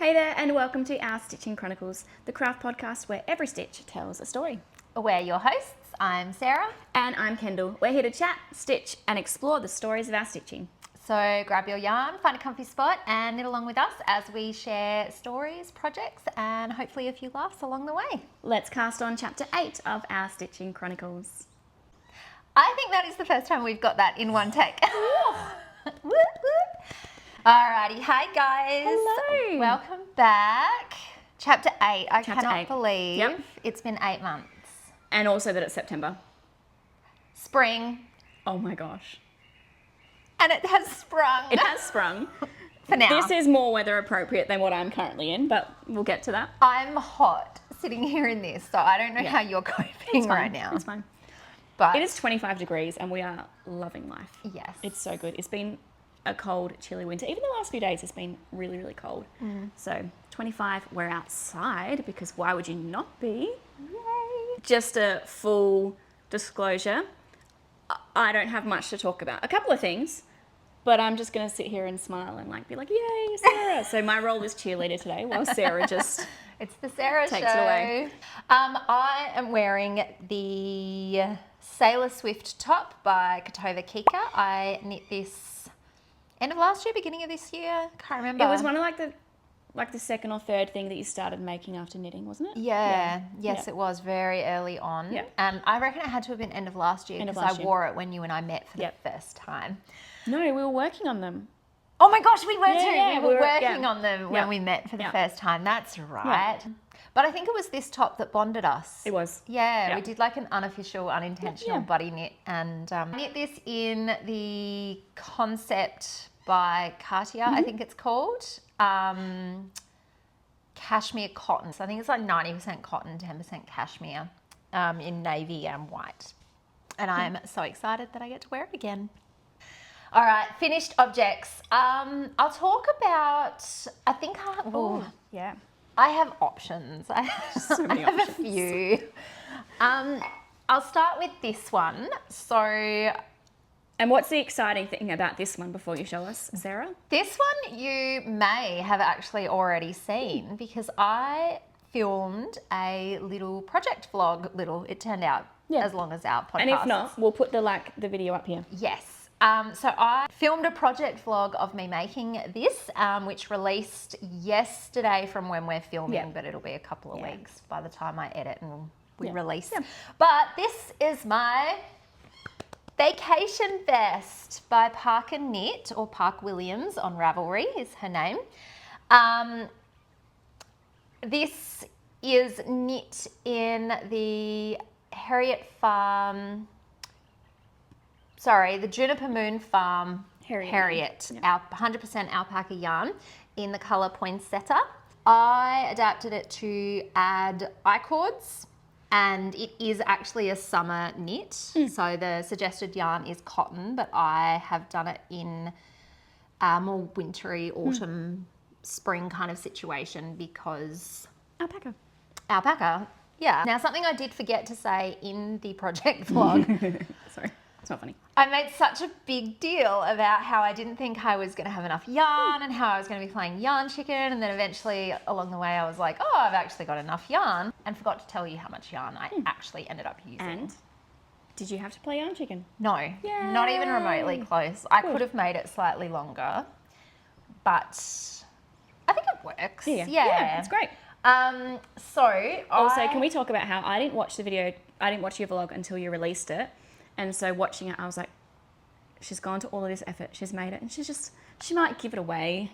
Hey there, and welcome to Our Stitching Chronicles, the craft podcast where every stitch tells a story. We're your hosts. I'm Sarah. And I'm Kendall. We're here to chat, stitch, and explore the stories of our stitching. So grab your yarn, find a comfy spot, and knit along with us as we share stories, projects, and hopefully a few laughs along the way. Let's cast on Chapter 8 of Our Stitching Chronicles. I think that is the first time we've got that in one take. Alrighty, hi guys. Hello. Welcome back. Chapter 8. I Chapter cannot 8. believe Yep. it's been 8 months. And also that it's September. Spring. Oh my gosh. And it has sprung. It has sprung. For now. This is more weather appropriate than what I'm currently in, but we'll get to that. I'm hot sitting here in this, so I don't know how you're coping right now. It's fine. But It is 25 degrees and we are loving life. yes. It's so good. It's been a cold, chilly winter. Even the last few days it's been really, really cold. So 25, we're outside because why would you not be? Yay. Just a full disclosure, I don't have much to talk about. A couple of things, but I'm just going to sit here and smile and be like, yay, Sarah. So my role is cheerleader today while Sarah just... It's the Sarah Takes show. it away. I am wearing the Sailor Swift top by Katia. I knit this end of last year, beginning of this year. Can't remember. It was one of the second or third thing that you started making after knitting, wasn't it? Yeah. Yes, Yeah. it was very early on. Yeah. And I reckon it had to have been end of last year End of because I last year. wore it when you and I met for the Yep. first time. No, we were working on them. Oh my gosh, we were too. Yeah, we were yeah. working on them when Yeah. we met for the Yeah. first time. That's right. But I think it was this top that bonded us. It was. Yeah, Yeah. we did like an unofficial, unintentional Yeah. buddy knit. And knit this in the Concept by Katia, I think it's called. Cashmere cotton. So I think it's like 90% cotton, 10% cashmere in navy and white. And I'm so excited that I get to wear it again. All right, finished objects. I'll talk about, I think Yeah. I have options. I So many have a options. few. I'll start with this one. So And what's the exciting thing about this one before you show us, Sarah? this one you may have actually already seen because I filmed a little project vlog. It turned out Yeah. as long as our podcast. And if not, we'll put the video up here. Yes. So I filmed a project vlog of me making this, which released yesterday from when we're filming, Yeah. but it'll be a couple of Yeah. weeks by the time I edit and we Yeah. release. Yeah. But this is my Vacation Vest by Parker Knit, or Park Williams on Ravelry is her name. This is knit in the the Juniper Moon Farm Harriet, Yeah. 100% alpaca yarn in the colour Poinsettia. I adapted it to add I-cords, and it is actually a summer knit. So the suggested yarn is cotton, but I have done it in a more wintry, autumn, spring kind of situation because alpaca. Yeah. Now, something I did forget to say in the project vlog, Sorry, it's not funny. I made such a big deal about how I didn't think I was going to have enough yarn and how I was going to be playing yarn chicken. And then eventually along the way, I was like, oh, I've actually got enough yarn, and forgot to tell you how much yarn I actually ended up using. And did you have to play yarn chicken? No, not even remotely close. I could have made it slightly longer, but I think it works. Yeah, it's great. So Also, can we talk about how I didn't watch your vlog until you released it, and so watching it, I was like, she's gone to all of this effort, she's made it, and she might give it away.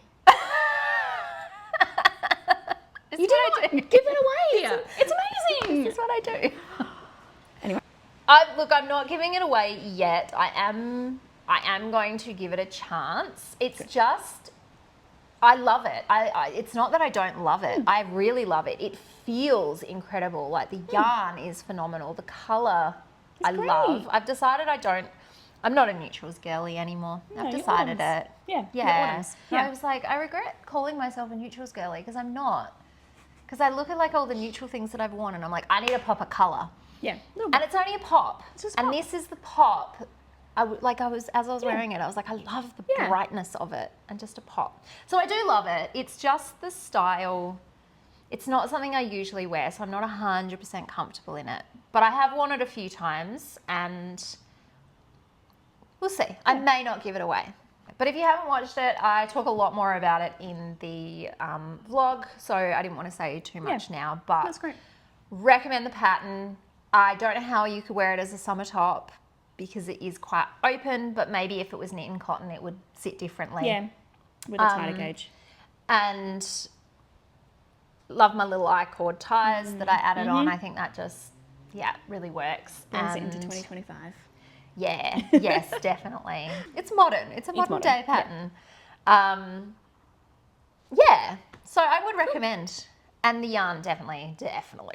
You did Give it away. It's amazing. This is what I do. Anyway, Look, I'm not giving it away yet. I am going to give it a chance. It's just, I love it. It's not that I don't love it. I really love it. It feels incredible. Like the yarn is phenomenal. The colour I great. love. I've decided I'm not a neutrals girly anymore. No, I've you're decided autumns. it. Yeah, you're Yeah. autumns. No, Yeah. I was like, I regret calling myself a neutrals girly because I'm not. Because I look at like all the neutral things that I've worn and I'm like, I need a pop of colour. yeah. And it's only a pop. just and pop. this is the pop As I was wearing it, I was like, I love the brightness of it and just a pop. So I do love it. It's just the style. It's not something I usually wear, so I'm not 100% comfortable in it. But I have worn it a few times and we'll see. I may not give it away. But if you haven't watched it, I talk a lot more about it in the vlog, so I didn't want to say too much now. But That's great. Recommend the pattern. I don't know how you could wear it as a summer top because it is quite open, but maybe if it was knit and cotton, it would sit differently. Yeah, with a tighter gauge. And love my little I-cord ties that I added on. I think that just, really works. Brings it into 2025. Yeah, yes, definitely. It's modern. It's a modern day pattern. So I would recommend. And the yarn, definitely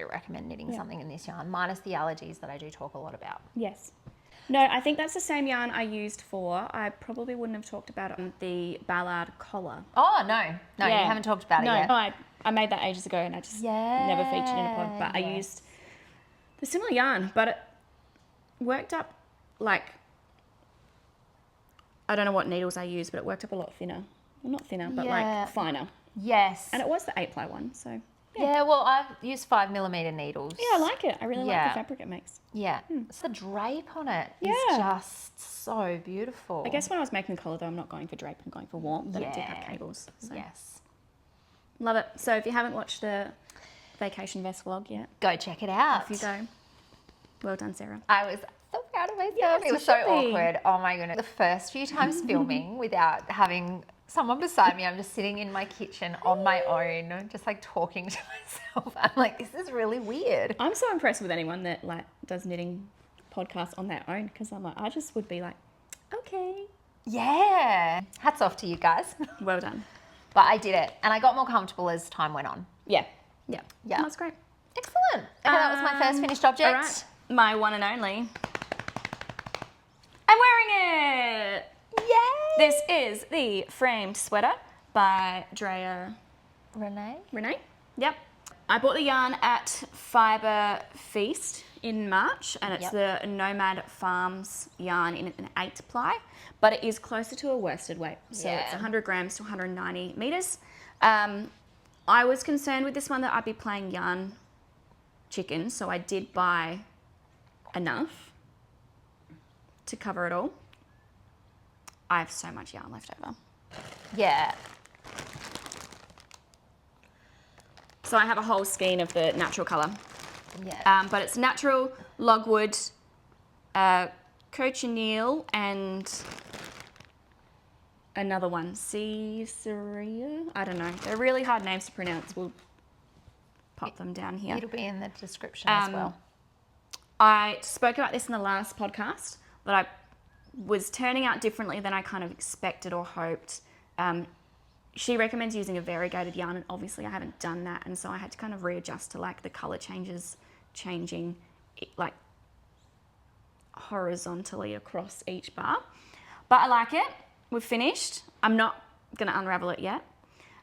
recommend knitting something in this yarn, minus the allergies that I do talk a lot about. Yes. No, I think that's the same yarn I used for, I probably wouldn't have talked about it on the Ballard collar. Oh, no, you haven't talked about it yet. No, I made that ages ago and I just never featured in a pod, but I used the similar yarn, but it worked up like, I don't know what needles I used, but it worked up a lot thinner. Well, not thinner, but like finer. Yes. And it was the 8-ply one, so. Yeah, well, I've used 5mm needles. Yeah, I like it. I really like the fabric it makes. Yeah. The drape on it is just so beautiful. I guess when I was making the collar, though, I'm not going for drape, I'm going for warmth, but it did have cables. So. Yes. Love it. So if you haven't watched the vacation vest vlog yet, go check it out. Off you go. Well done, Sarah. I was so proud of myself. Yes, it was so awkward. Oh my goodness. The first few times filming without having someone beside me, I'm just sitting in my kitchen on my own, just like talking to myself. I'm like, this is really weird. I'm so impressed with anyone that like does knitting podcasts on their own, because I'm like, I just would be like, okay. Yeah. Hats off to you guys. Well done. But I did it, and I got more comfortable as time went on. Yeah. That's great. Excellent. Okay, that was my first finished object. All right. My one and only. I'm wearing it. Yay! This is the framed sweater by Drea Renee. Yep. I bought the yarn at Fibre Feast in March, and it's the Nomad Farms yarn in an 8-ply, but it is closer to a worsted weight. So it's 100 grams to 190 meters. I was concerned with this one that I'd be playing yarn chicken, so I did buy enough to cover it all. I have so much yarn left over. Yeah. So I have a whole skein of the natural colour. Yeah. But it's natural, logwood, cochineal, and another one, Caesarea. I don't know. They're really hard names to pronounce. We'll pop them down here. It'll be in the description as well. I spoke about this in the last podcast, that I was turning out differently than I kind of expected or hoped. She recommends using a variegated yarn, and obviously I haven't done that, and so I had to kind of readjust to like the colour changes changing like horizontally across each bar. But I like it. We've finished. I'm not going to unravel it yet.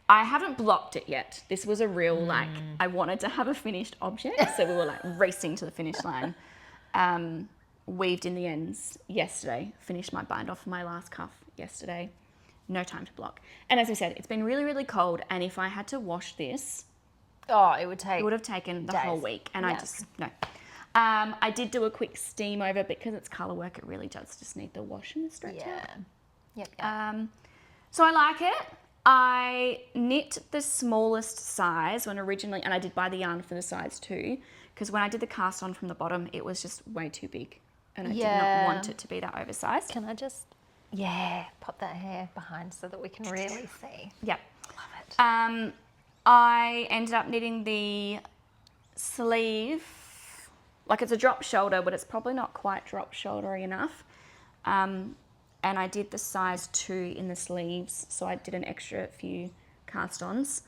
I haven't blocked it yet. This was a real like, I wanted to have a finished object, so we were like racing to the finish line. Weaved in the ends yesterday, finished my bind off my last cuff yesterday. No time to block. And as I said, it's been really, really cold, and if I had to wash this, it would have taken the days. whole week, and I just, no. I did do a quick steam over, because it's colour work, it really does just need the wash and the stretch out. Yep. So I like it. I knit the smallest size when originally, and I did buy the yarn for the size too, because when I did the cast on from the bottom, it was just way too big, and I did not want it to be that oversized. Can I just, pop that hair behind so that we can really see? Yep. Love it. I ended up knitting the sleeve, like it's a drop shoulder, but it's probably not quite drop shouldery enough. And I did the size 2 in the sleeves, so I did an extra few cast-ons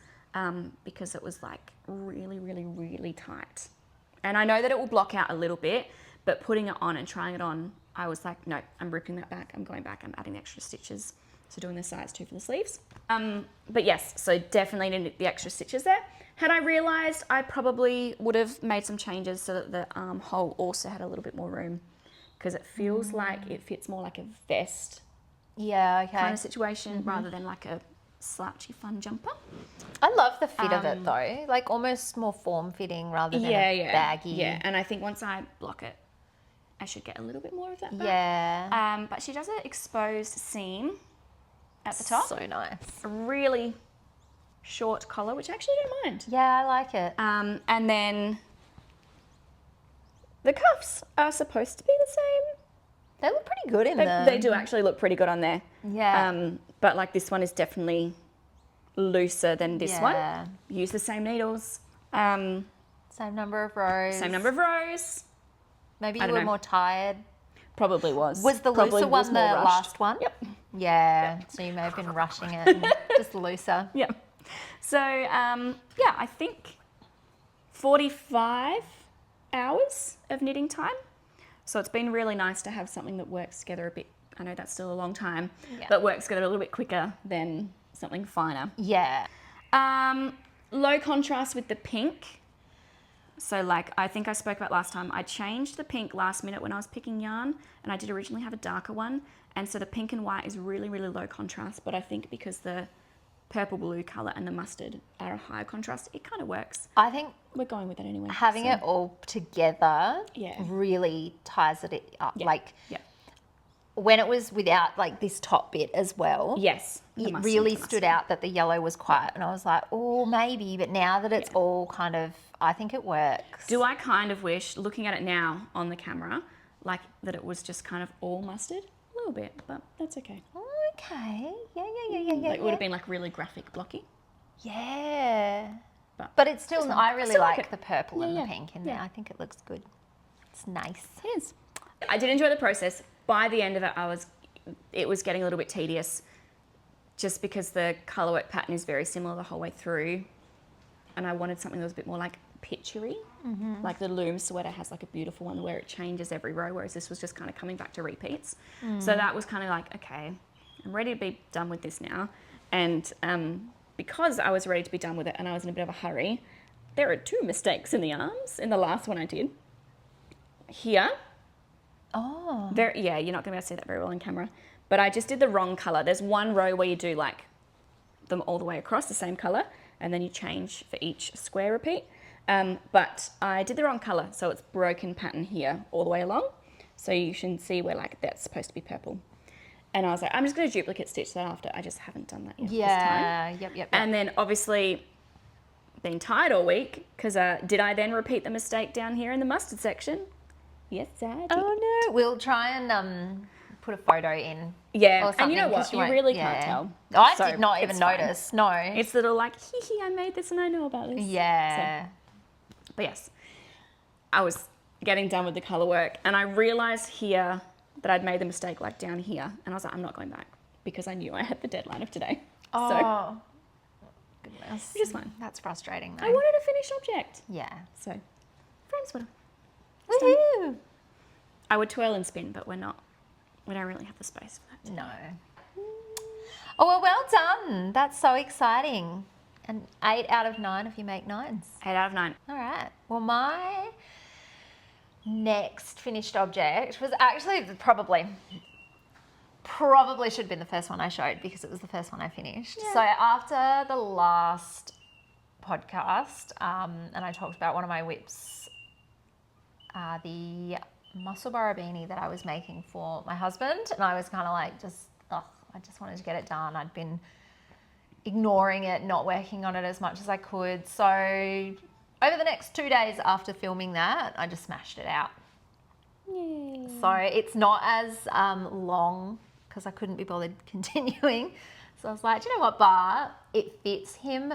because it was like really, really, really tight. And I know that it will block out a little bit, but putting it on and trying it on, I was like, no, I'm ripping that back. I'm going back. I'm adding extra stitches. So doing the size 2 for the sleeves. But yes, so definitely needed the extra stitches there. Had I realised, I probably would have made some changes so that the armhole also had a little bit more room, because it feels like it fits more like a vest Yeah, okay. kind of situation rather than like a slouchy fun jumper. I love the fit of it though, like almost more form-fitting rather than a baggy. Yeah, and I think once I block it, I should get a little bit more of that back. Yeah. But she does an exposed seam at the top. So nice. A really short collar, which I actually don't mind. Yeah, I like it. And then the cuffs are supposed to be the same. They look pretty good in them. They do actually look pretty good on there. Yeah. But like this one is definitely looser than this Yeah. one. Use the same needles. Same number of rows. Same number of rows. Maybe I you don't were know. more tired. Probably was. Was the Probably looser was one the more rushed. last one? Yep. Yeah. So you may have been rushing it and just looser. Yeah. So, yeah, I think 45 hours of knitting time. So it's been really nice to have something that works together a bit. I know that's still a long time, but works together a little bit quicker than something finer. Yeah. Low contrast with the pink. So like I think I spoke about last time, I changed the pink last minute when I was picking yarn, and I did originally have a darker one. And so the pink and white is really, really low contrast, but I think because the purple blue colour and the mustard are a higher contrast, it kind of works. I think We're going with it anyway. having it all together really ties it up. Yeah. Like Yeah. when it was without like this top bit as well. Yes. It really stood out that the yellow was quiet, and I was like, oh, maybe. But now that it's all kind of, I think it works. Do I kind of wish, looking at it now on the camera, like that it was just kind of all mustard? A little bit, but that's okay. Okay. Yeah. Like, it would have been like really graphic blocky. Yeah. But it's still, fine. I really Still like like it. the purple and Yeah, the pink in there. I think it looks good. It's nice. It is. I did enjoy the process. By the end of it, it was getting a little bit tedious just because the colourwork pattern is very similar the whole way through. And I wanted something that was a bit more like pictury. Like the loom sweater has like a beautiful one where it changes every row, whereas this was just kind of coming back to repeats. So that was kind of like, okay, I'm ready to be done with this now. And because I was ready to be done with it and I was in a bit of a hurry, there are 2 mistakes in the arms in the last one I did. Here. Oh. You're not going to be able to see that very well on camera. But I just did the wrong colour. There's one row where you do like them all the way across the same colour, and then you change for each square repeat. But I did the wrong colour, so it's broken pattern here all the way along. So you can see where like that's supposed to be purple. And I was like, I'm just going to duplicate stitch that after. I just haven't done that yet this time. Yep. And then obviously been tired all week because did I then repeat the mistake down here in the mustard section? Yes, I did. Oh no. We'll try and put a photo in. Yeah, Or and you know something, what? 'cause You won't- really can't tell. I So did not even it's fine. notice. No. It's little like, hee, I made this and I know about this. Yeah. But yes, I was getting done with the colour work and I realised here that I'd made the mistake like down here. And I was like, I'm not going back because I knew I had the deadline of today. So, Oh. Goodness. which is fine. That's frustrating though. I wanted a finished object. Yeah. So, frame sweater. Woohoo! I would twirl and spin, but we don't really have the space for that. No. Oh, well done. That's so exciting. And 8 out of 9 if you make 9s. 8 out of 9. All right. Well, my next finished object was actually probably should have been the first one I showed because it was the first one I finished. Yeah. So after the last podcast, and I talked about one of my whips, the Musselburgh beanie that I was making for my husband, and I was kind of like I just wanted to get it done. I'd been ignoring it, not working on it as much as I could. So over the next 2 days after filming that, I just smashed it out. Yay. So it's not as long because I couldn't be bothered continuing. So I was like, do you know what, Bar? It fits him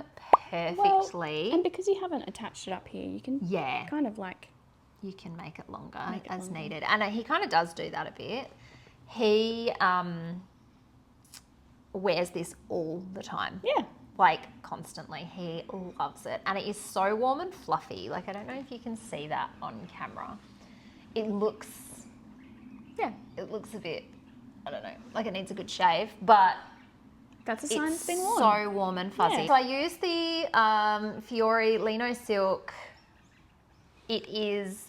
perfectly. And because you haven't attached it up here, you can kind of like... You can make it longer as needed. And he kind of does do that a bit. He wears this all the time. Yeah. Like constantly. He loves it. And it is so warm and fluffy. Like I don't know if you can see that on camera. It looks a bit, I don't know, like it needs a good shave, but That's a sign it's been worn. so warm and fuzzy. Yeah. So I used the Fiore Lino Silk. It is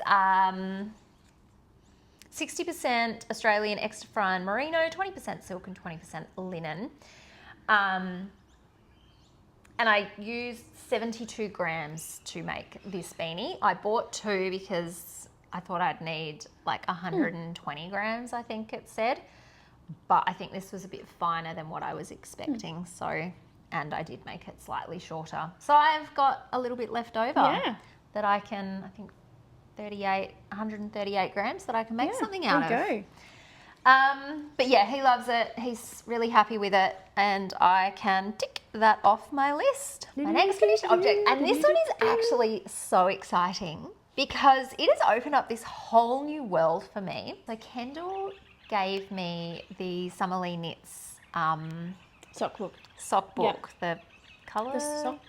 60% Australian extra fine merino, 20% silk and 20% linen. And I used 72 grams to make this beanie. I bought 2 because I thought I'd need like 120 grams, I think it said. But I think this was a bit finer than what I was expecting. So, and I did make it slightly shorter. So I've got a little bit left over that I can, I think 138 grams that I can make something out of. Go. But yeah, he loves it. He's really happy with it. And I can tick that off my list. My next finished object. And this one is actually so exciting because it has opened up this whole new world for me. So Kendall gave me the Summerlee Knits Sock book. The colour? The sock.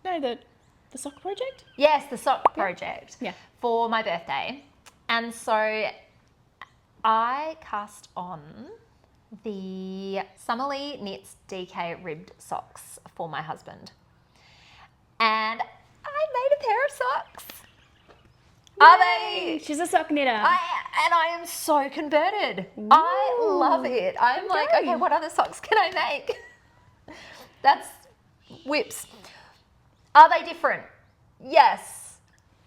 No, the sock project? Yes, the sock project. Yeah. For my birthday. And so I cast on the Summerlee Knits DK ribbed socks for my husband. And I made a pair of socks. Are they? She's a sock knitter. I am so converted. Ooh, I love it. I'm like, okay, what other socks can I make? That's whips. Are they different? Yes.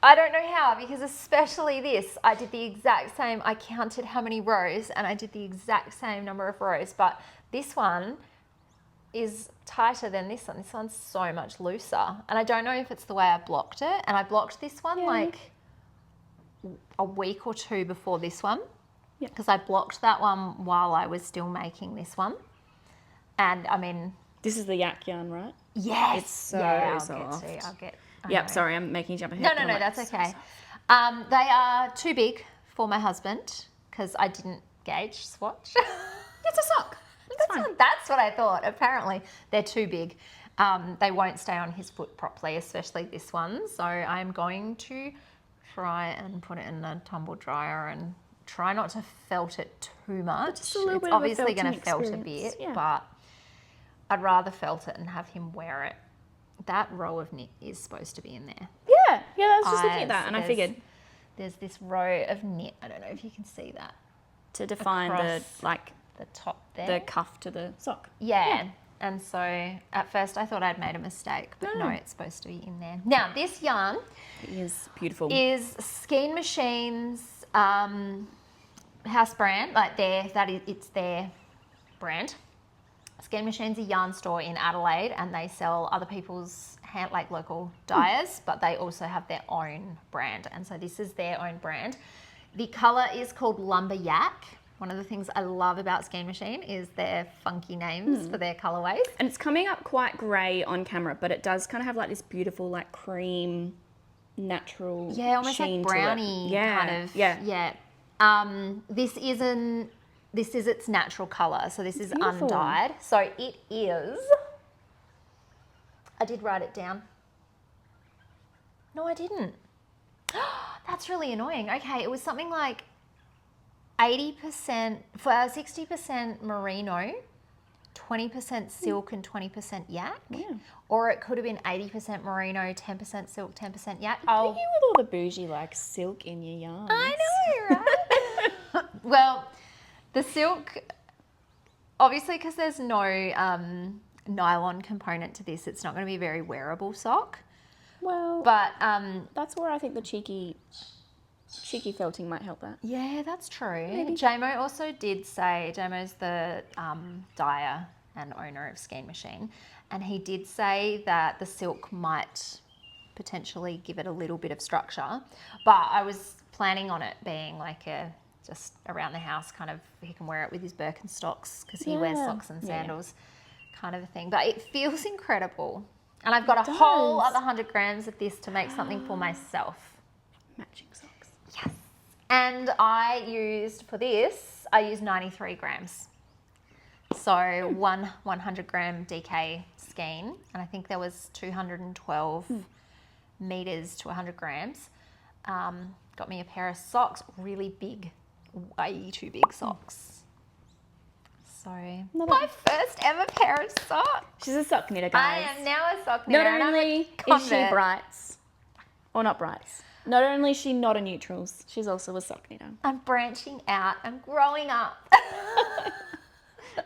I don't know how, because especially this, I did the exact same. I counted how many rows and I did the exact same number of rows, but this one is tighter than this one. This one's so much looser. And I don't know if it's the way I blocked it. And I blocked this one like a week or 2 before this one, because I blocked that one while I was still making this one. And I mean, this is the yak yarn, right? Yes. It's so soft. Sorry, I'm making jump ahead. No, that's okay. They are too big for my husband because I didn't gauge swatch. It's a sock. That's what I thought. Apparently, they're too big. They won't stay on his foot properly, especially this one. So I'm going to try and put it in a tumble dryer and try not to felt it too much. Just a little bit it's obviously going to felt a experience. bit, but I'd rather felt it and have him wear it. That row of knit is supposed to be in there. Yeah, I was just looking at that and I figured. There's this row of knit. I don't know if you can see that. To define the top there. The cuff to the sock. Yeah. And so at first I thought I'd made a mistake, but no, it's supposed to be in there. Now this yarn is beautiful. Is Skein Machine's house brand, it's their brand. Skein Machine's a yarn store in Adelaide and they sell other people's local dyers, but they also have their own brand. And so this is their own brand. The colour is called Lumberjack. One of the things I love about Skein Machine is their funky names for their colourways. And it's coming up quite grey on camera, but it does kind of have like this beautiful like cream natural almost sheen like brownie kind of. Yeah. This is its natural colour, so this is beautiful. Undyed. So it is, I did write it down. No, I didn't. That's really annoying. Okay, it was something like 60% merino, 20% silk and 20% yak. Yeah. Or it could have been 80% merino, 10% silk, 10% yak. You with all the bougie like silk in your yarns. I know, right? Well, the silk, obviously because there's no nylon component to this, it's not going to be a very wearable sock. Well, but that's where I think the cheeky felting might help that. Yeah, that's true. Maybe. JMO also did say, JMO's the dyer and owner of Skein Machine, and he did say that the silk might potentially give it a little bit of structure, but I was planning on it being like just around the house kind of, he can wear it with his Birkenstocks because he wears socks and sandals kind of a thing. But it feels incredible. And I've got a whole other 100 grams of this to make something for myself. Matching socks. Yes. And I used 93 grams. So 100 gram DK skein. And I think there was 212 meters to 100 grams. Got me a pair of socks, really big, way too big socks. So my first ever pair of socks. She's a sock knitter, guys. I am now a sock knitter. Not only is she brights, or not brights, Not only is she not a neutrals, she's also a sock knitter. I'm branching out. I'm growing up.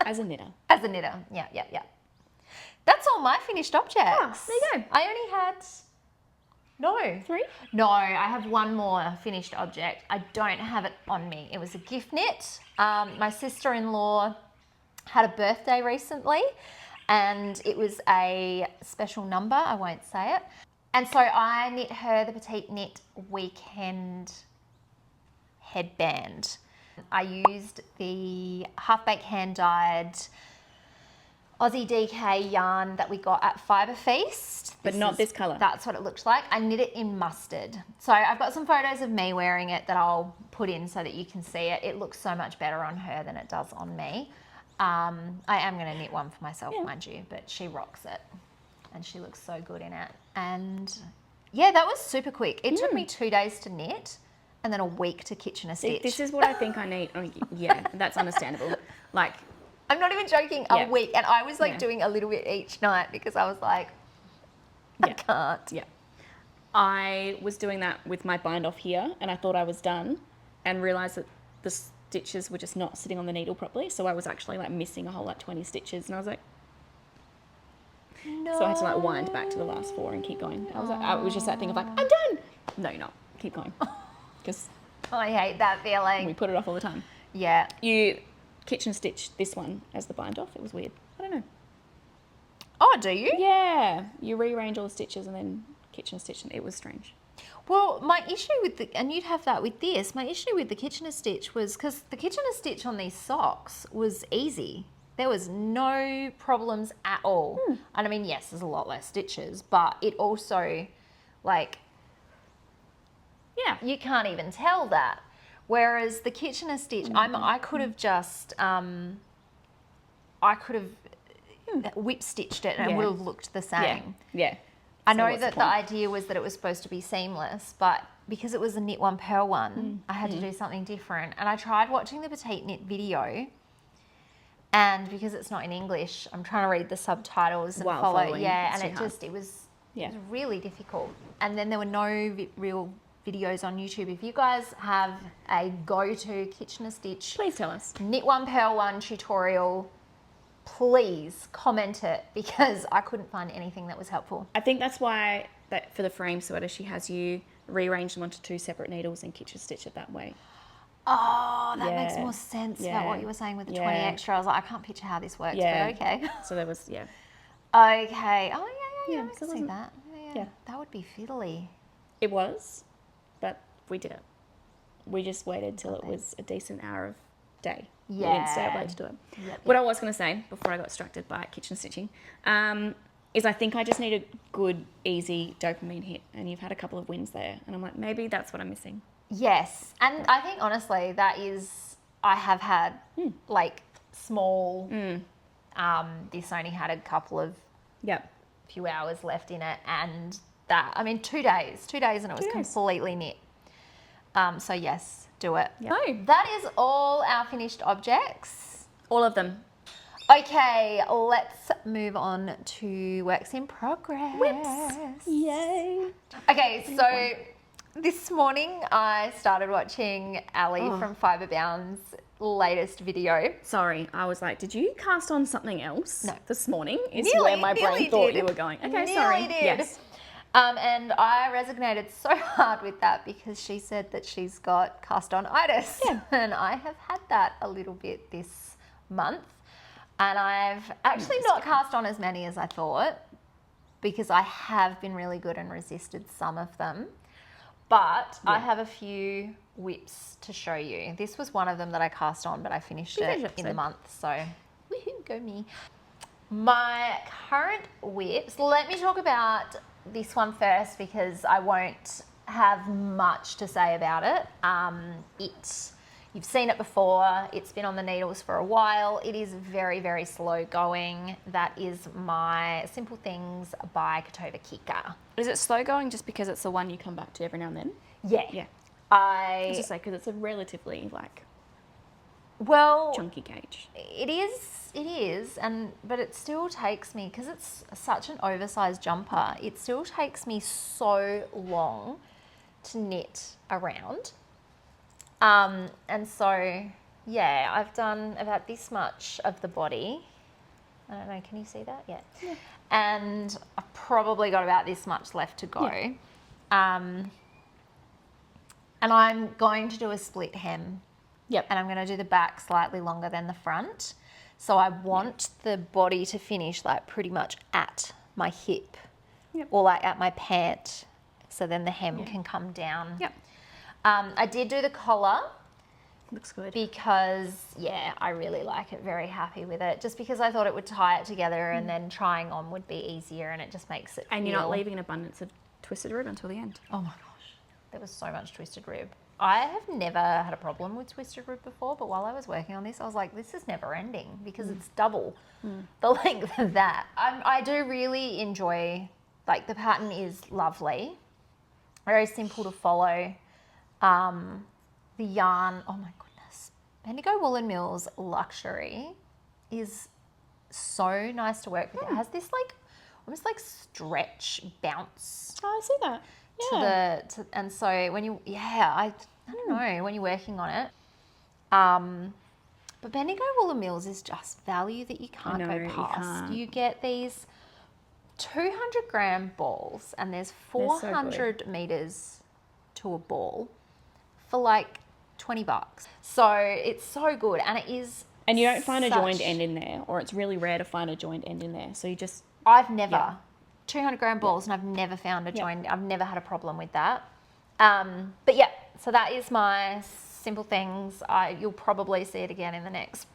As a knitter. As a knitter. Yeah. That's all my finished objects. Oh, there you go. I only had... No. 3? No, I have one more finished object. I don't have it on me. It was a gift knit. My sister-in-law had a birthday recently and it was a special number. I won't say it. And so I knit her the Petite Knit Weekend headband. I used the half-baked hand-dyed Aussie DK yarn that we got at Fibre Feast. But not this colour. That's what it looked like. I knit it in mustard. So I've got some photos of me wearing it that I'll put in so that you can see it. It looks so much better on her than it does on me. I am going to knit one for myself, mind you, but she rocks it. And she looks so good in it. And yeah, that was super quick. It took me 2 days to knit and then a week to Kitchener stitch. This is what I think I need. Oh, yeah, that's understandable. Like, I'm not even joking, a week. And I was like doing a little bit each night because I was like, I can't. Yeah. I was doing that with my bind off here and I thought I was done and realised that the stitches were just not sitting on the needle properly. So I was actually like missing a whole like 20 stitches and I was like, no. So I had to like wind back to the last 4 and keep going. I was just that thing of like, I'm done. No, you're not. Keep going. Because I hate that feeling. we put it off all the time. Yeah. You Kitchener stitch this one as the bind off. It was weird. I don't know. Oh, do you? Yeah. You rearrange all the stitches and then Kitchener stitch and it was strange. Well, my issue with and you'd have that with this, my issue with the Kitchener stitch was because the Kitchener stitch on these socks was easy. There was no problems at all. And I mean, yes, there's a lot less stitches, but it also, like, you can't even tell that. Whereas the Kitchener stitch, I could have just, I could have whip stitched it and it would have looked the same. Yeah. I know that the idea was that it was supposed to be seamless, but because it was a knit one, purl one, I had to do something different. And I tried watching the Petite Knit video, and because it's not in English, I'm trying to read the subtitles and follow. Yeah, and it was really difficult. And then there were no real videos on YouTube. If you guys have a go-to Kitchener stitch, Please tell us. knit one, purl one tutorial, please comment it because I couldn't find anything that was helpful. I think that's why that for the frame sweater she has you rearrange them onto 2 separate needles and Kitchener stitch it that way. Oh, that makes more sense about what you were saying with the 20 extra. I was like, I can't picture how this works, but okay. So there was, Okay. Oh, yeah, I so can see that. Yeah. That would be fiddly. It was, but we did it. We just waited till it was a decent hour of day. We didn't stay up late to do it. What I was going to say before I got distracted by Kitchener stitching is I think I just need a good, easy dopamine hit, and you've had a couple of wins there, and I'm like, maybe that's what I'm missing. Yes, and I think honestly that is, I have had like small, this only had a couple of few hours left in it, and that, I mean 2 days and it was completely knit. So yes, do it. No. That is all our finished objects. All of them. Okay, let's move on to works in progress. Whips. Yay. Okay, so this morning I started watching allll from Fiberbound's latest video. Sorry, I was like, did you cast on something else this morning? Is Nearly, where my brain thought did. you were going. Okay, Nearly sorry. did. Yes. And I resonated so hard with that because she said that she's got castonitis. Yeah. And I have had that a little bit this month. And I've actually not cast on as many as I thought because I have been really good and resisted some of them. But I have a few whips to show you. This was one of them that I cast on, but I finished it in the month. So, woohoo, go me. My current whips, let me talk about this one first because I won't have much to say about it. You've seen it before. It's been on the needles for a while. It is very, very slow going. That is my Simple Things by Katova Kika. Is it slow going just because it's the one you come back to every now and then? Yeah. Yeah. I was just like, because it's a relatively chunky gauge. It is, but it still takes me, because it's such an oversized jumper, it still takes me so long to knit around. And so, yeah, I've done about this much of the body. I don't know, can you see that? Yeah. And I've probably got about this much left to go. Yeah. And I'm going to do a split hem. Yep. And I'm going to do the back slightly longer than the front. So I want the body to finish like pretty much at my hip. Yep. Or like at my pant. So then the hem can come down. Yep. I did do the collar. Looks good. Because, yeah, I really like it, very happy with it. Just because I thought it would tie it together and then trying on would be easier and it just makes it And you're not leaving an abundance of twisted rib until the end. Oh my gosh, there was so much twisted rib. I have never had a problem with twisted rib before, but while I was working on this, I was like, this is never ending because it's double the length of that. I do really enjoy, like the pattern is lovely, very simple to follow. The yarn, oh my goodness. Bendigo Woolen Mills Luxury is so nice to work with. It has this like, almost like stretch bounce Oh, I see that. Yeah. and so when you, I don't know, when you're working on it. But Bendigo Woolen Mills is just value that you can't go past. You get these 200 gram balls and there's 400 meters to a ball for like $20. So it's so good, and it is. And you don't find a joined end in there, or it's really rare to find a joined end in there. So you just. I've never 200 gram balls, and I've never found a joined. I've never had a problem with that. But yeah, so that is my simple things. You'll probably see it again in the next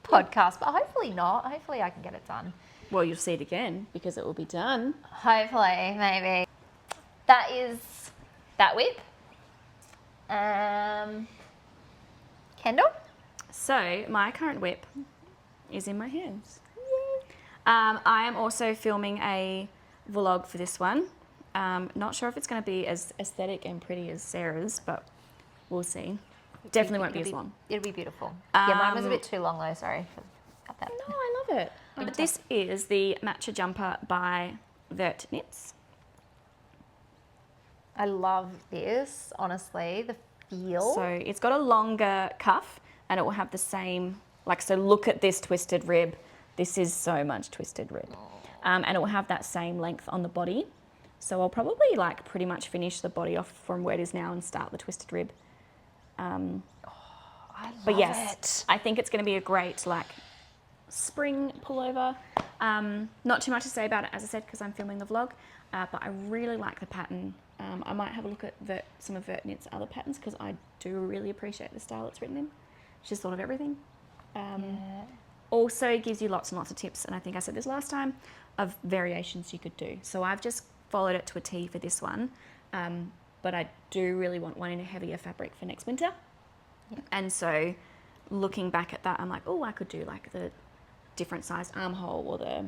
podcast, but hopefully not. Hopefully I can get it done. Well, you'll see it again because it will be done. Hopefully, maybe. That is that whip. Kendall? So my current whip is in my hands. I am also filming a vlog for this one. Not sure if it's going to be as aesthetic and pretty as Sarah's, but we'll see. Definitely won't be as long. It'll be beautiful. Yeah, mine was a bit too long though, sorry for that. No, I love it. But this is the Matcha Jumper by Vert Knits. I love this, honestly, the feel. So it's got a longer cuff and it will have the same, so look at this twisted rib. This is so much twisted rib. And it will have that same length on the body. So I'll probably pretty much finish the body off from where it is now and start the twisted rib. I love But yes, it. I think it's going to be a great spring pullover. Not too much to say about it, as I said, because I'm filming the vlog. But I really like the pattern. I might have a look at some of Vert Knits' other patterns because I do really appreciate the style it's written in. She's thought of everything. Also gives you lots and lots of tips, and I think I said this last time, of variations you could do. So I've just followed it to a T for this one, but I do really want one in a heavier fabric for next winter. And so looking back at that, I'm like, oh, I could do the different sized armhole or the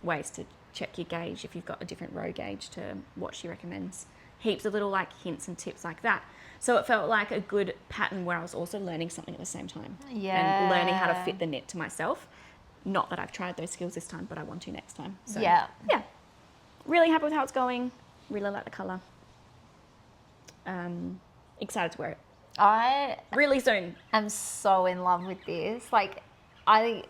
ways to check your gauge if you've got a different row gauge to what she recommends. Heaps of little hints and tips like that. So it felt like a good pattern where I was also learning something at the same time. And learning how to fit the knit to myself. Not that I've tried those skills this time, but I want to next time. So yeah. Really happy with how it's going. Really like the colour. Excited to wear it. I really soon. am so in love with this. I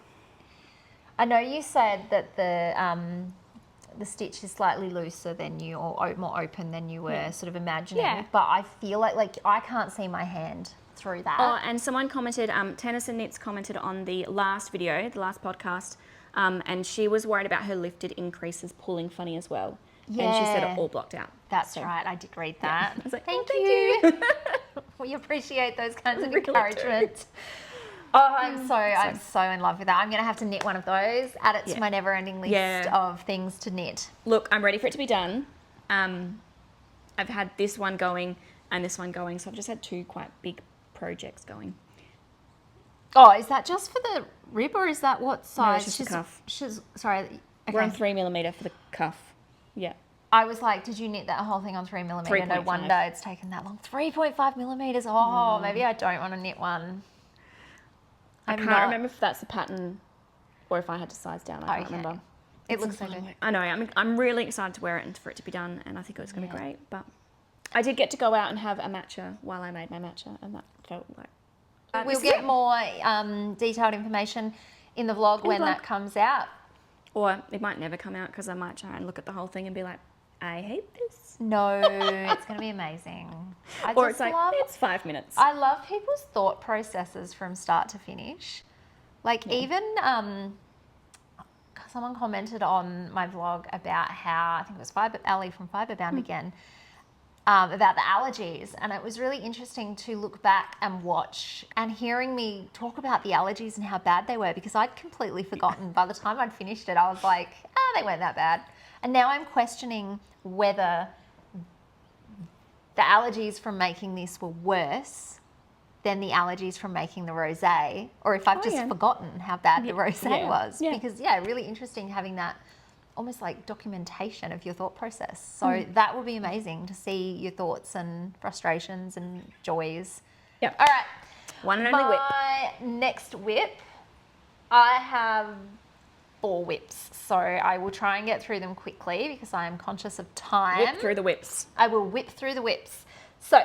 know you said that the stitch is slightly looser than you, or more open than you were sort of imagining. Yeah. But I feel like I can't see my hand through that. Oh, and someone commented, Tennyson Knits commented on the last video, the last podcast, and she was worried about her lifted increases pulling funny as well. Yeah. And she said it all blocked out. That's right. I did read that. I was like, thank you. We appreciate those kinds of encouragement. Oh, I'm so in love with that. I'm going to have to knit one of those, add it to my never-ending list of things to knit. Look, I'm ready for it to be done. I've had this one going and this one going, so I've just had two quite big projects going. Oh, is that just for the rib, or is that what size? No, it's just the cuff. Sorry. Okay. We're on 3mm for the cuff. Yeah. I was like, did you knit that whole thing on 3mm? 3.5. No wonder it's taken that long. 3.5mm. Oh, maybe I don't want to knit one. I can't remember if that's the pattern or if I had to size down. I can't remember. It looks so good. I know. I'm really excited to wear it and for it to be done, and I think it's going to be great. But I did get to go out and have a matcha while I made my matcha, and that felt like... We'll get more detailed information in the vlog when that comes out. Or it might never come out because I might try and look at the whole thing and be like, I hate this. No, it's going to be amazing. Or it's like, it's 5 minutes. I love people's thought processes from start to finish. Like even someone commented on my vlog about how, I think it was Ali from Fiberbound again, about the allergies. And it was really interesting to look back and watch and hearing me talk about the allergies and how bad they were, because I'd completely forgotten. By the time I'd finished it, I was like, they weren't that bad. And now I'm questioning whether the allergies from making this were worse than the allergies from making the rosé, or if I've just forgotten how bad the rosé was. Yeah. Because, really interesting having that almost like documentation of your thought process. So that would be amazing to see your thoughts and frustrations and joys. Yep. All right. One and only whip. My next whip, I have 4 whips. So I will try and get through them quickly because I am conscious of time. Whip through the whips. I will whip through the whips. So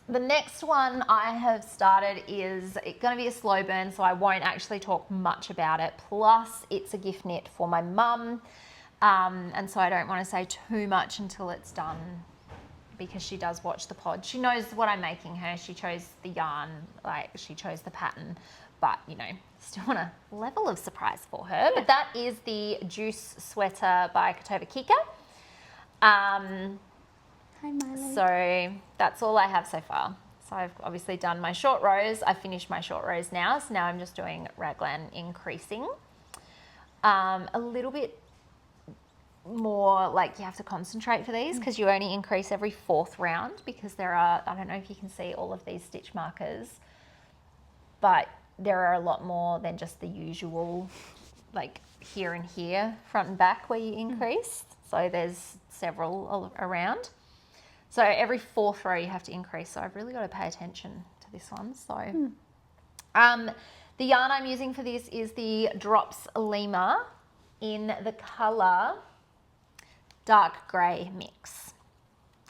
the next one I have started is going to be a slow burn, so I won't actually talk much about it. Plus, it's a gift knit for my mum, and so I don't want to say too much until it's done because she does watch the pod. She knows what I'm making her. She chose the yarn, like she chose the pattern, but still want a level of surprise for her. But that is the Juice Sweater by Kika. Hi, Miley. So that's all I have so far. So I've obviously done my short rows. I've finished my short rows now. So now I'm just doing raglan increasing. A little bit more like you have to concentrate for these because you only increase every 4th round because there are, I don't know if you can see all of these stitch markers, but there are a lot more than just the usual like here and here, front and back where you increase. So there's several all around. So every 4th row you have to increase. So I've really got to pay attention to this one. So the yarn I'm using for this is the Drops Lima in the colour Dark Grey Mix.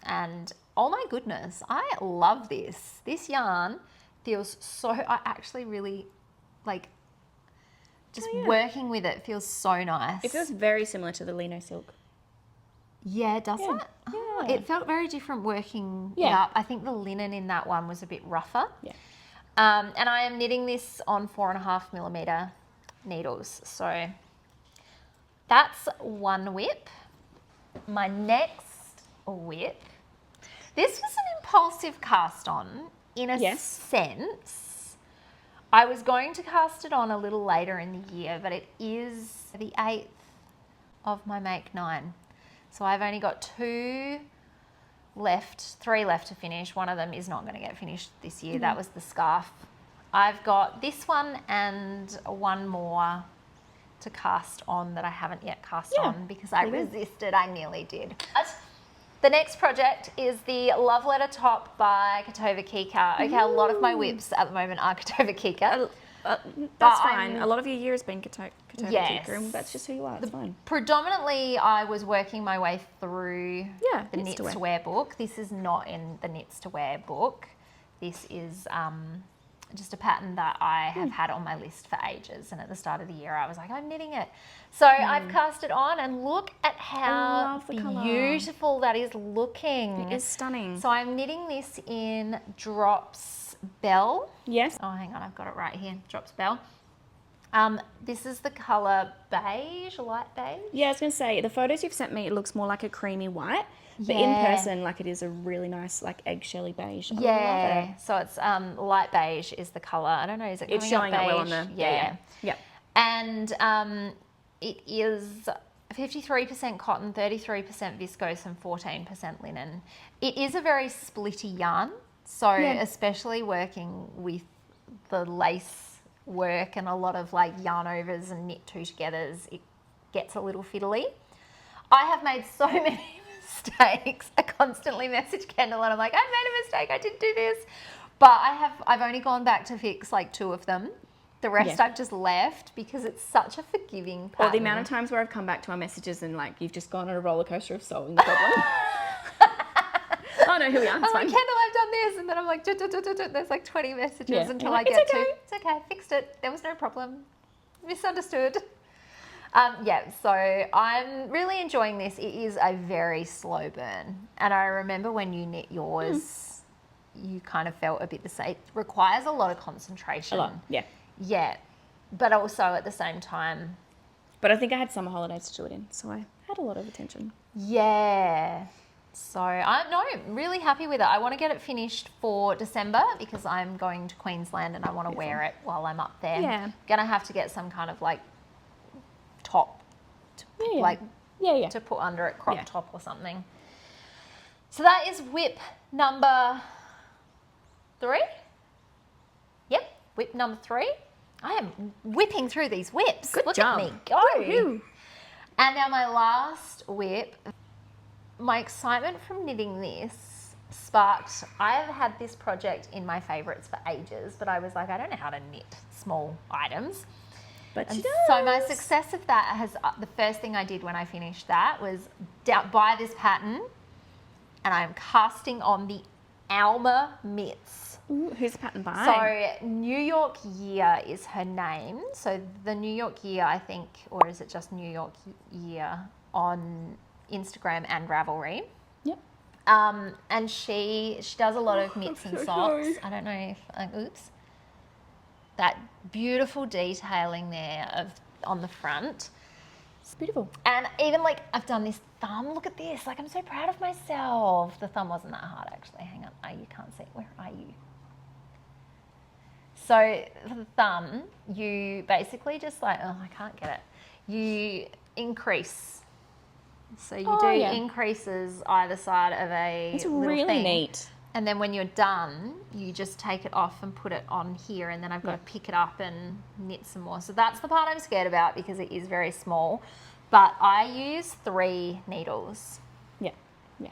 And oh my goodness, I love this. This yarn feels so, I actually really like just working with it feels so nice. It feels very similar to the Lino Silk. Yeah, does it? Oh, it felt very different working it up. I think the linen in that one was a bit rougher. Yeah. And I am knitting this on 4.5mm needles. So that's one whip. My next whip, this was an impulsive cast on in a sense. I was going to cast it on a little later in the year, but it is the 8th of my make 9. So I've only got 2 left, 3 left to finish. One of them is not going to get finished this year. That was the scarf. I've got this one and one more to cast on that I haven't yet cast on because I resisted. I nearly did. But the next project is the Love Letter Top by Kika. Okay, a lot of my whips at the moment are Kika. That's fine. A lot of your year has been Kika, and that's just who you are. It's fine. Predominantly, I was working my way through the Knits to Wear book. This is not in the Knits to Wear book. This is just a pattern that I have had on my list for ages. And at the start of the year, I was like, I'm knitting it. So I've cast it on and look at how beautiful that is looking. It is stunning. So I'm knitting this in Drops Bell. Yes. Oh, hang on, I've got it right here. Drops Bell. This is the colour beige, light beige. Yeah, I was going to say, the photos you've sent me, it looks more like a creamy white. But in person, like it is a really nice, like eggshelly beige. I love it. So it's light beige is the colour. I don't know, is it coming It's showing up up beige? well on the... Yeah. And it is 53% cotton, 33% viscose and 14% linen. It is a very splitty yarn. So especially working with the lace work and a lot of like yarn overs and knit 2-togethers, it gets a little fiddly. I have made so many mistakes. I constantly message Kendall and I'm like, I made a mistake, I didn't do this. But I've only gone back to fix like 2 of them. The rest I've just left because it's such a forgiving pattern. Or the amount of times where I've come back to our messages and like you've just gone on a roller coaster of solving the problem. Oh no, here we are. It's I'm fine. like, Kendall, I've done this. And then I'm like, there's like 20 messages Yeah. until You're I like, get "It's to, okay." it's okay, fixed it. There was no problem. Misunderstood. Yeah, so I'm really enjoying this. It is a very slow burn. And I remember when you knit yours, you kind of felt a bit the same. It requires a lot of concentration. A lot. Yeah. Yeah. But also at the same time, But I think I had summer holidays to do it in, so I had a lot of attention. yeah. So I'm really happy with it. I want to get it finished for December because I'm going to Queensland and I want to wear it while I'm up there. Yeah. Gonna have to get some kind of like top, Yeah. like Yeah. to put under it, crop Yeah. top or something. So that is whip number 3. Yep, whip number 3. I am whipping through these whips. Good Look job. at me go. Woohoo. And now my last whip, my excitement from knitting this sparked, I have had this project in my favourites for ages, but I was like, I don't know how to knit small items. But she And does. so my success of that has, the first thing I did when I finished that was buy this pattern, and I'm casting on the Alma Mitts. Ooh, who's the pattern by? So New York Year is her name. So the New York Year, I think, or is it just New York Year on Instagram and Ravelry. Yep. And she does a lot of mitts and so socks. sorry. I don't know if, oops. That beautiful detailing there on the front. It's beautiful. And even like I've done this thumb. Look at this. Like I'm so proud of myself. The thumb wasn't that hard actually. Hang on. Oh, you can't see. Where are you? So for the thumb, you basically just like, oh, I can't get it. You increase. So you do increases either side of a It's little really thing. neat. And then when you're done, you just take it off and put it on here, and then I've got to pick it up and knit some more. So that's the part I'm scared about because it is very small. But I use 3 needles. Yeah. Yeah.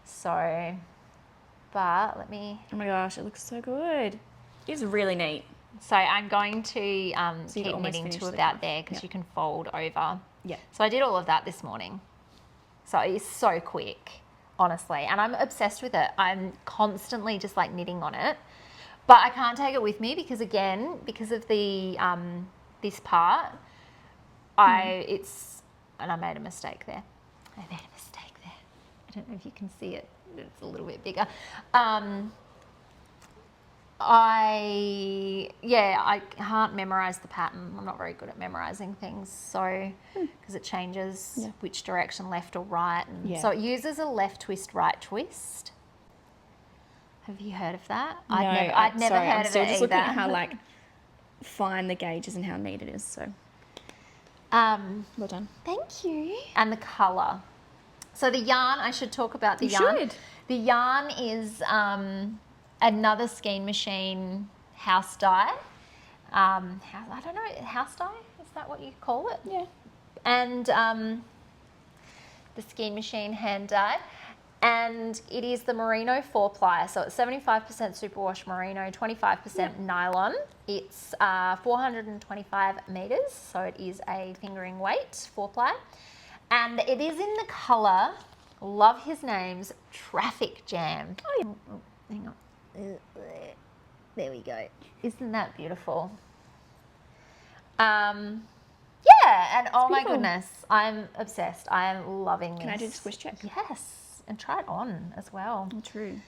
So, but let me... Oh my gosh, it looks so good. It's really neat. So I'm going to you've keep almost knitting finished to the about cuff. there because Yep. you can fold over. Yeah. So I did all of that this morning. So it's so quick, honestly. And I'm obsessed with it. I'm constantly just like knitting on it. But I can't take it with me because again, because of the this part, and I made a mistake there. I made a mistake there. I don't know if you can see it. It's a little bit bigger. I can't memorize the pattern. I'm not very good at memorizing things, so because it changes which direction, left or right, and so it uses a left twist, right twist. Have you heard of that? No, I'd never heard I'm of still it just either. looking at how like fine the gauge is and how neat it is. So well done. Thank you. And the colour. So the yarn, I should talk about the yarn. Should. The yarn is another Skein Machine house dye. I don't know, house dye? Is that what you call it? Yeah. And the Skein Machine hand dye. And it is the merino 4-ply. So it's 75% superwash merino, 25% nylon. It's 425 metres. So it is a fingering weight 4-ply. And it is in the colour, love his name's Traffic Jam. Oh, hang on. There we go. Isn't that beautiful? Yeah, and oh my beautiful. goodness, I'm obsessed. I am loving this. Can I do the squish check? Yes, and try it on as well. Oh, true.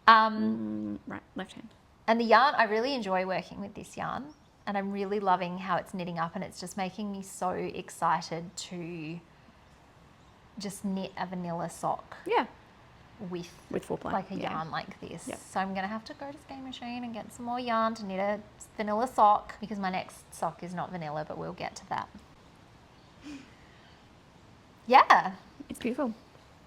Right, left hand. And the yarn, I really enjoy working with this yarn, and I'm really loving how it's knitting up, and it's just making me so excited to just knit a vanilla sock. Yeah. With 4-ply. like a yarn like this. Yep. So I'm going to have to go to Skein Machine and get some more yarn to knit a vanilla sock because my next sock is not vanilla, but we'll get to that. Yeah. It's beautiful.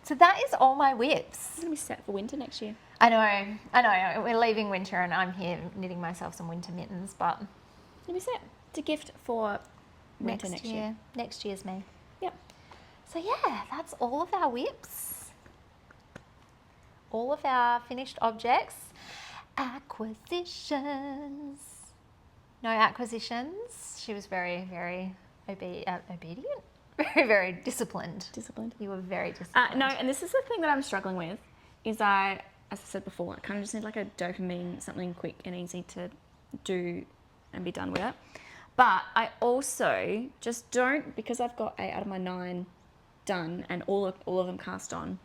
So that is all my whips. It's going to be set for winter next year. I know. We're leaving winter and I'm here knitting myself some winter mittens, but... It'll be set to gift for winter next year. Next year's me. Yep. So yeah, that's all of our whips. All of our finished objects. Acquisitions. No acquisitions. She was very, very obedient. Very, very disciplined. Disciplined. You were very disciplined. No, and this is the thing that I'm struggling with, is I as I said before, I kind of just need like a dopamine, something quick and easy to do and be done with it. But I also just don't, because I've got 8 out of my 9 done and all of them cast on,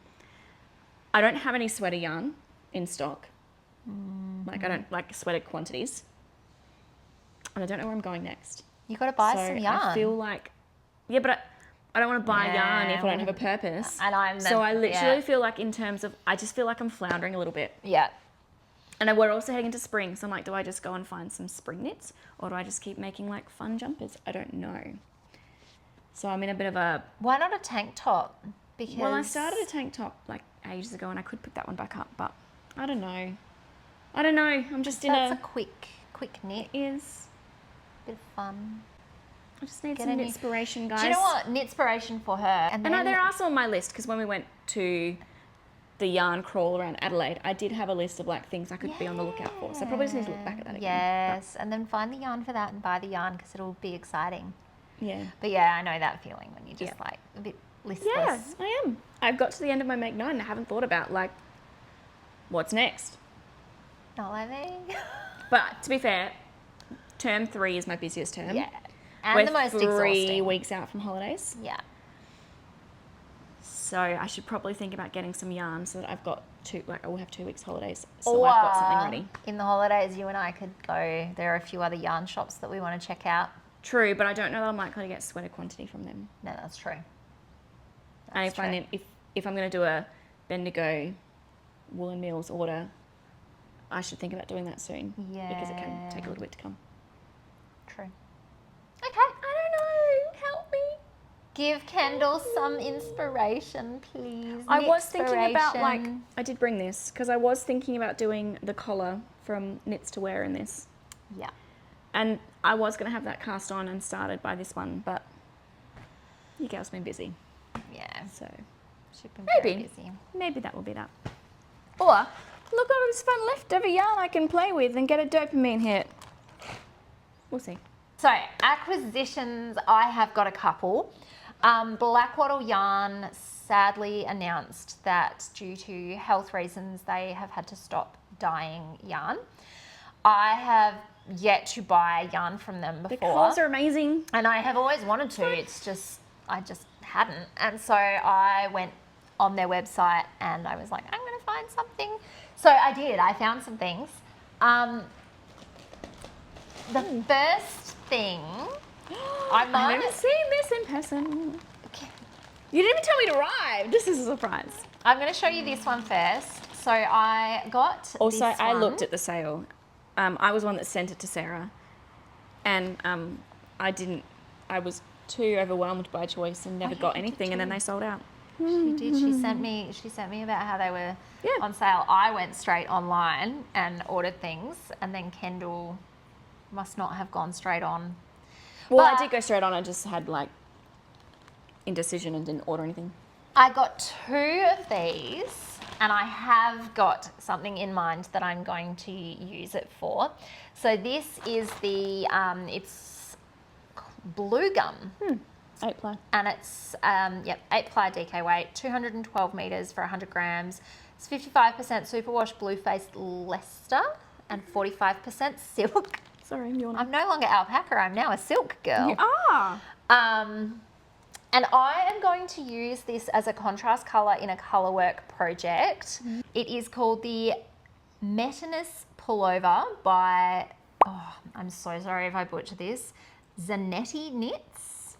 I don't have any sweater yarn in stock. Like I don't like sweater quantities. And I don't know where I'm going next. You got to buy some yarn. I feel like, yeah, but I don't want to buy yarn if I don't have a purpose. And I literally feel like in terms of, I just feel like I'm floundering a little bit. Yeah. And we're also heading into spring, so I'm like, do I just go and find some spring knits, or do I just keep making like fun jumpers? I don't know. So I'm in a bit of a... Why not a tank top? Because... Well, I started a tank top like ages ago, and I could pick that one back up, but I don't know. I'm just in That's a quick knit. It is. Bit of fun. I just need some knitspiration, guys. Do you know what? Knitspiration for her. And then... there are some on my list, because when we went to the yarn crawl around Adelaide, I did have a list of like things I could be on the lookout for. So I probably just need to look back at that again. Yes, and then find the yarn for that and buy the yarn, because it'll be exciting. Yeah. But yeah, I know that feeling when you're just like a bit listless. Yeah, I am. I've got to the end of my Make 9 and I haven't thought about like what's next. Not living. But to be fair, term 3 is my busiest term. Yeah. And We're the most 3 exhausting. weeks out from holidays. Yeah. So I should probably think about getting some yarn so that I've got I will have 2 weeks holidays. So I've got something ready. In the holidays, you and I could go. There are a few other yarn shops that we want to check out. True, but I don't know that I'm likely to get sweater quantity from them. No, that's true. And if I'm going to do a Bendigo Woolen Mills order, I should think about doing that soon. Yeah. Because it can take a little bit to come. True. Okay. I don't know. Help me. Give Kendall some inspiration, please. I was thinking about I did bring this because I was thinking about doing the collar from Knits to Wear in this. Yeah. And I was going to have that cast on and started by this one, but you girls been busy. Yeah. So She's been very busy. Maybe that will be that. Or look at all this fun leftover yarn I can play with and get a dopamine hit. We'll see. So acquisitions, I have got a couple. Blackwattle Yarn sadly announced that due to health reasons they have had to stop dyeing yarn. I have yet to buy yarn from them before. The colours are amazing. And I have always wanted to. It's just, I just hadn't. And so I went on their website and I was like, I'm going to find something. So I did. I found some things. The first thing... I've never seen this in person. Okay. You didn't even tell me to arrive. This is a surprise. I'm going to show you this one first. So I got Also, this I one. looked at the sale. I was one that sent it to Sarah. And I was too overwhelmed by choice and never got anything, and then they sold out. She did. She sent me about how they were on sale. I went straight online and ordered things, and then Kendall must not have gone straight on. Well, I did go straight on. I just had like indecision and didn't order anything. I got 2 of these, and I have got something in mind that I'm going to use it for. So this is the it's blue gum. 8 ply. And it's 8 ply DK weight, 212 meters for 100 grams. It's 55% superwash blue faced Leicester and 45% silk. Sorry, I'm yawning. I'm no longer alpaca, I'm now a silk girl. You are. And I am going to use this as a contrast colour in a colourwork project. It is called the Metinus Pullover by, I'm so sorry if I butcher this, Zanetti Knits.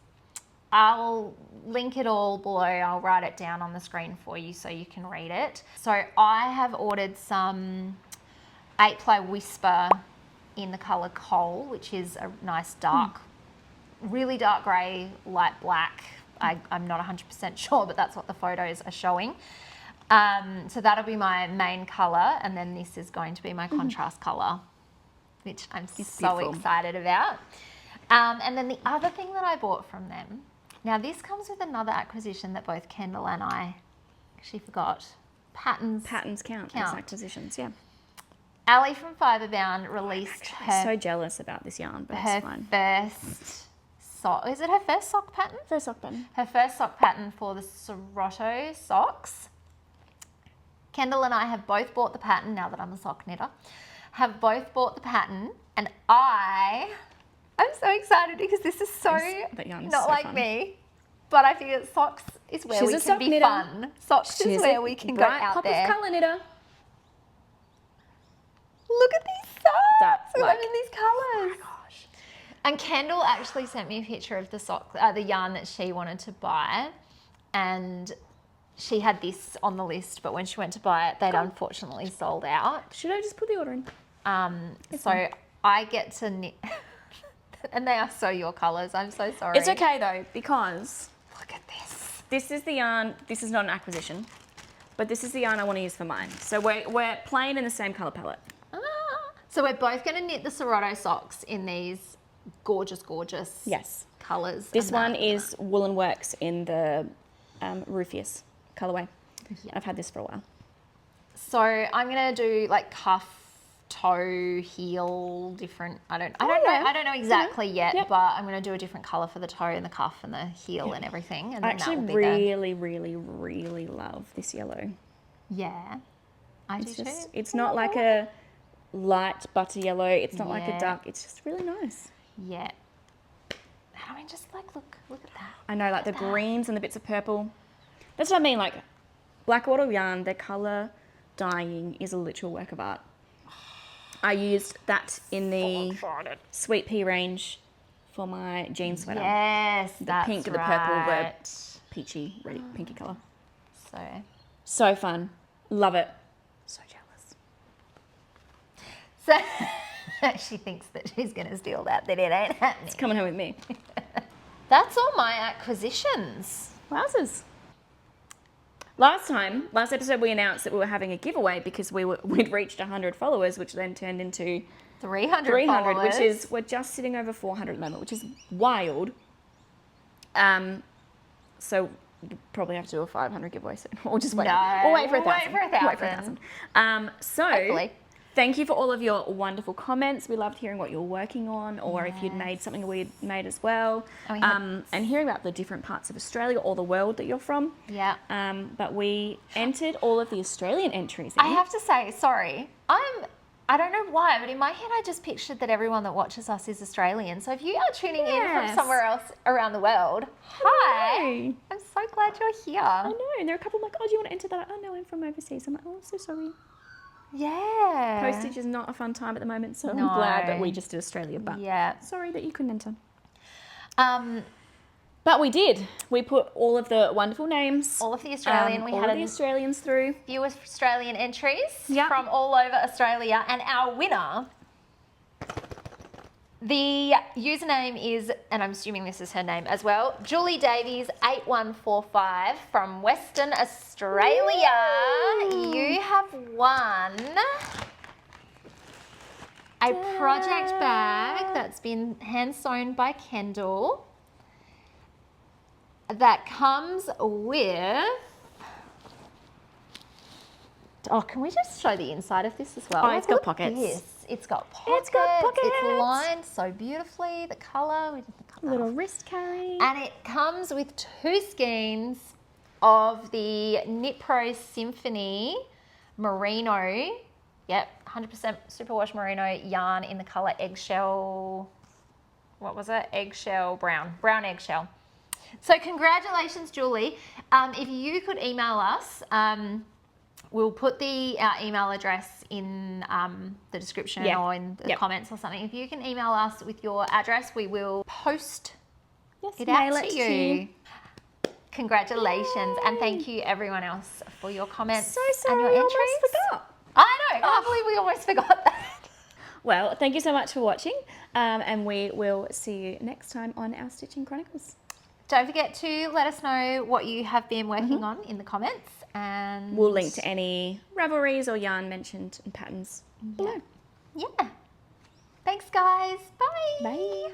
I'll link it all below. I'll write it down on the screen for you so you can read it. So I have ordered some 8 ply Whisper in the colour Coal, which is a nice dark, really dark grey, light black. I'm not 100% sure, but that's what the photos are showing. So that'll be my main colour, and then this is going to be my contrast colour, which I'm so excited about. And then the other thing that I bought from them, now this comes with another acquisition that both Kendall and I actually forgot. Patterns count as acquisitions, yeah. Ali from Fiberbound released I'm so jealous about this yarn, but it's fine. First sock. Is it her first sock pattern? First sock pattern. Her first sock pattern for the Seroto socks. Kendall and I have both bought the pattern, now that I'm a sock knitter, have both bought the pattern, and I'm so excited because this is so that yarn is not so like fun. me. But I figure socks is where She's we a can sock be knitter. fun. Socks is where we can go bright out pop there. of colour knitter. Look at these socks. That, I like- love these colours. Gosh. And Kendall actually sent me a picture of the the yarn that she wanted to buy, and she had this on the list, but when she went to buy it, they'd unfortunately sold out. Should I just put the order in? So I get to knit, and they are so your colours. I'm so sorry. It's okay though, because Look at this. this is the yarn. This is not an acquisition, but this is the yarn I want to use for mine. So we're playing in the same colour palette. So we're both going to knit the Seroto socks in these gorgeous Yes. colours. This and one that. is Woolen Works in the Rufus colourway. Yeah. I've had this for a while. So I'm going to do like cuff, toe, heel, different. I don't know exactly yet, Yep. but I'm going to do a different colour for the toe and the cuff and the heel and everything. And I then actually that will be really love this yellow. yeah. I It's do just, too. it's not like a light butter yellow. It's not like a Yeah. dark. It's just really nice. Yeah. I mean, just like look at that. I know, like the greens and the bits of purple. That's what I mean. Like Blackwater yarn, their colour dyeing is a literal work of art. I used that in the Sweet Pea range for my jean sweater. Yes, The that's pink to the purple, the right. peachy, really pinky colour. So So fun. Love it. So jealous. So she thinks that she's going to steal that it ain't happening. It's coming home with me. That's all my acquisitions. Wowzers. Last episode, we announced that we were having a giveaway because we'd reached 100 followers, which then turned into 300 300, followers. which is, we're just sitting over 400 at the moment, which is wild. So we'll probably have to do a 500 giveaway soon. Or just wait. No, We'll wait for we'll 1,000. wait for 1,000. Wait for 1,000. So Hopefully. thank you for all of your wonderful comments. We loved hearing what you're working on, or if you'd made something we'd made as well. And we had- And hearing about the different parts of Australia or the world that you're from. Yeah. But we entered all of the Australian entries in. I have to say, sorry, I don't know why, but in my head I just pictured that everyone that watches us is Australian. So if you are tuning in from Yes. somewhere else around the world, hi. Hello. I'm so glad you're here. I know, and there are a couple like, oh, do you want to enter that? Oh, no, I'm from overseas. I'm like, oh, I'm so sorry. Yeah. Postage is not a fun time at the moment, so No. I'm glad that we just did Australia, but Yeah. sorry that you couldn't enter. Um, But we did. We put all of the wonderful names. all of the Australian. We all had of the a Australians through. few Australian entries Yep. from all over Australia, and our winner, the username is, and I'm assuming this is her name as well, Julie Davies 8145 from Western Australia. Ooh. You have won a project bag that's been hand sewn by Kendall that comes with. Oh, can we just show the inside of this as well? Oh, it's got Look at pockets. this. It's got pockets. It's got pockets. It's lined so beautifully. The colour, we did the colour. Little wrist carry. And it comes with 2 skeins of the Knit Pro Symphony Merino. Yep, 100% superwash merino yarn in the colour eggshell. What was it? Eggshell brown. Brown eggshell. So congratulations, Julie. If you could email us, we'll put our email address in the description Yeah. or in the Yep. comments or something. If you can email us with your address, we will post Yes, it mail out it to to you. Congratulations, and Yay. thank you everyone else for your comments So and sorry, your I entries. almost forgot. I know, I can't believe we almost forgot that. Well, thank you so much for watching, and we will see you next time on Our Stitching Chronicles. Don't forget to let us know what you have been working on in the comments, and We'll link to any Ravelries or yarn mentioned and patterns below. Yeah. Thanks, guys. Bye. Bye.